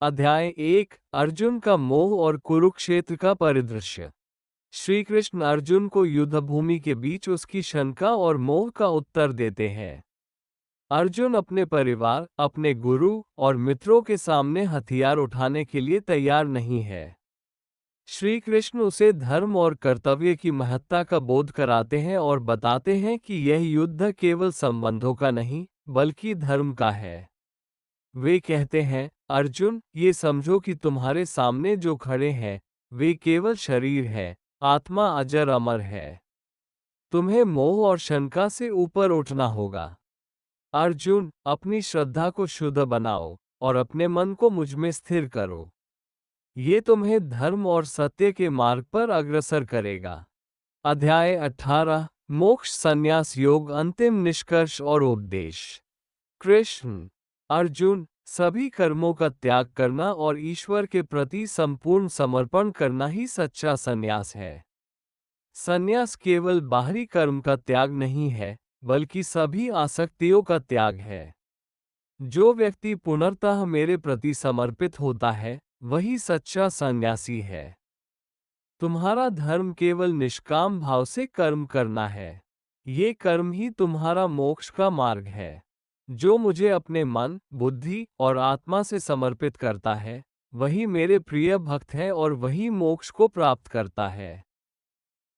अध्याय 1 अर्जुन का मोह और कुरुक्षेत्र का परिदृश्य। श्री कृष्ण अर्जुन को युद्ध भूमि के बीच उसकी शंका और मोह का उत्तर देते हैं। अर्जुन अपने परिवार, अपने गुरु और मित्रों के सामने हथियार उठाने के लिए तैयार नहीं है। श्री कृष्ण उसे धर्म और कर्तव्य की महत्ता का बोध कराते हैं और बताते हैं कि यह युद्ध केवल संबंधों का नहीं, बल्कि धर्म का है। वे कहते हैं, अर्जुन, ये समझो कि तुम्हारे सामने जो खड़े हैं, वे केवल शरीर है, आत्मा अजर अमर है। तुम्हें मोह और शंका से ऊपर उठना होगा। अर्जुन, अपनी श्रद्धा को शुद्ध बनाओ और अपने मन को मुझमें स्थिर करो। ये तुम्हें धर्म और सत्य के मार्ग पर अग्रसर करेगा। अध्याय 18 मोक्ष संन्यास योग अंतिम निष्कर्ष और उपदेश। कृष्ण अर्जुन, सभी कर्मों का त्याग करना और ईश्वर के प्रति संपूर्ण समर्पण करना ही सच्चा संन्यास है। संन्यास केवल बाहरी कर्म का त्याग नहीं है, बल्कि सभी आसक्तियों का त्याग है। जो व्यक्ति पुनर्तः मेरे प्रति समर्पित होता है, वही सच्चा सन्यासी है। तुम्हारा धर्म केवल निष्काम भाव से कर्म करना है। ये कर्म ही तुम्हारा मोक्ष का मार्ग है। जो मुझे अपने मन, बुद्धि और आत्मा से समर्पित करता है, वही मेरे प्रिय भक्त है और वही मोक्ष को प्राप्त करता है।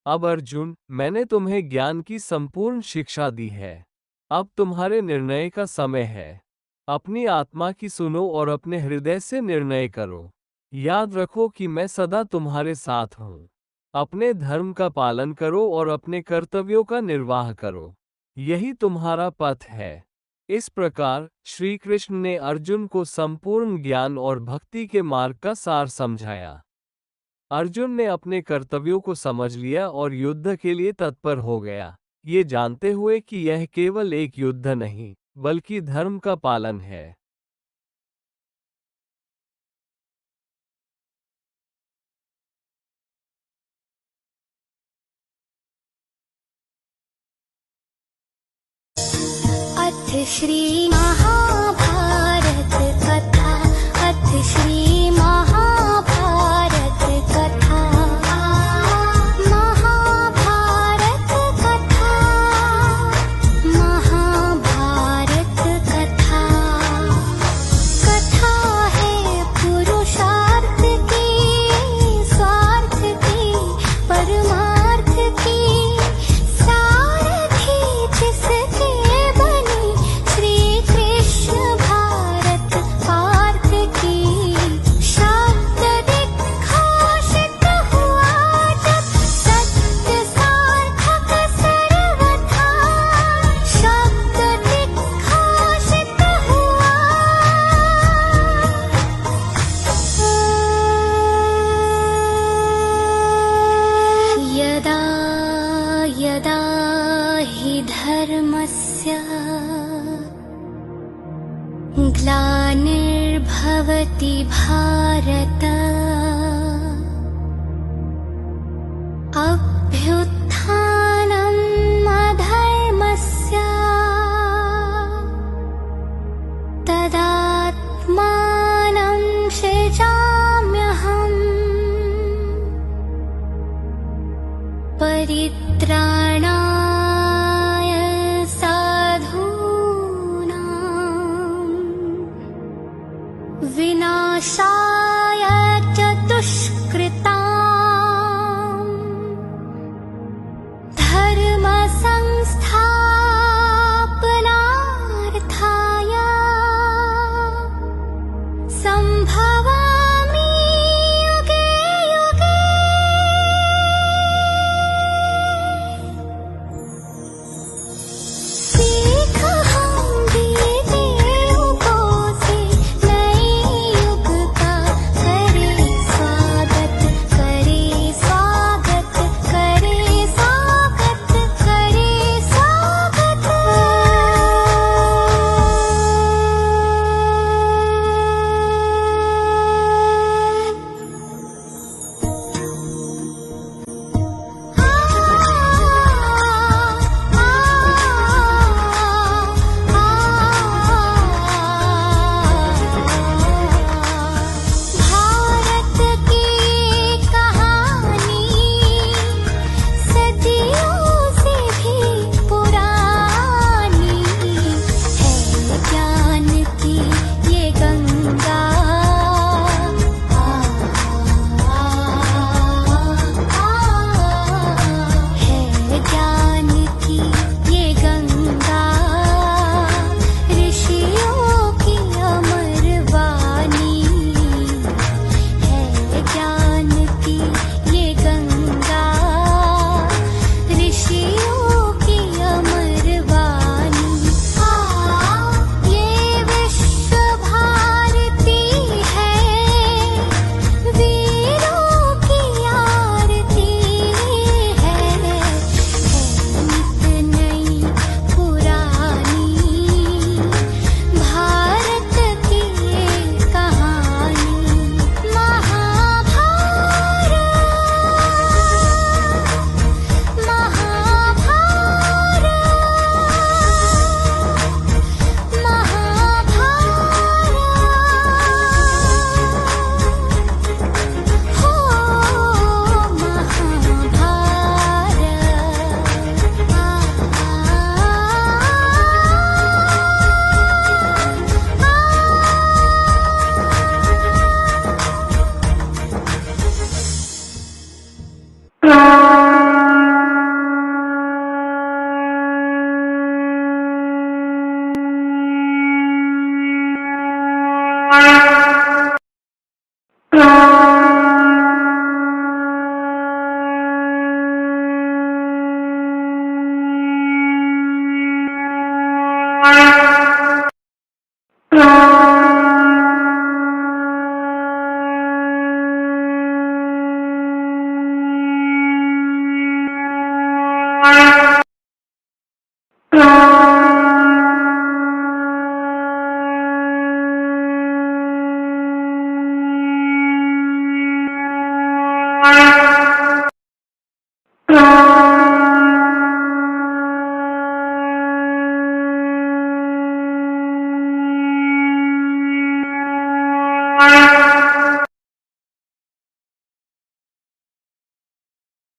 अब अर्जुन, मैंने तुम्हें ज्ञान की संपूर्ण शिक्षा दी है। अब तुम्हारे निर्णय का समय है। अपनी आत्मा की सुनो और अपने हृदय से निर्णय करो। याद रखो कि मैं सदा तुम्हारे साथ हूँ। अपने धर्म का पालन करो और अपने कर्तव्यों का निर्वाह करो। यही तुम्हारा पथ है। इस प्रकार श्री कृष्ण ने अर्जुन को संपूर्ण ज्ञान और भक्ति के मार्ग का सार समझाया। अर्जुन ने अपने कर्तव्यों को समझ लिया और युद्ध के लिए तत्पर हो गया, ये जानते हुए कि यह केवल एक युद्ध नहीं, बल्कि धर्म का पालन है। अथ श्री महाभारत कथा। अथ श्री महाभारत कथा। महाभारत कथा। महाभारत कथा। कथा है पुरुषार्थ की, स्वार्थ की, परमार्थ की, सारथी जिसके बनी श्री कृष्ण भारत पार्थ की। शब्द दिग्घोषित हुआ जब सत्य सार्थक सर्वथा। शब्द दिग्घोषित हुआ। यदा यदा हि धर्मस्य ग्लानिर्भवति भारत। अभ्युत्थानम् अधर्मस्य तदात्मानं सृजाम्यहम्। परित्राणाय साधूनां, विनाशाय च दुष्कृताम्। मा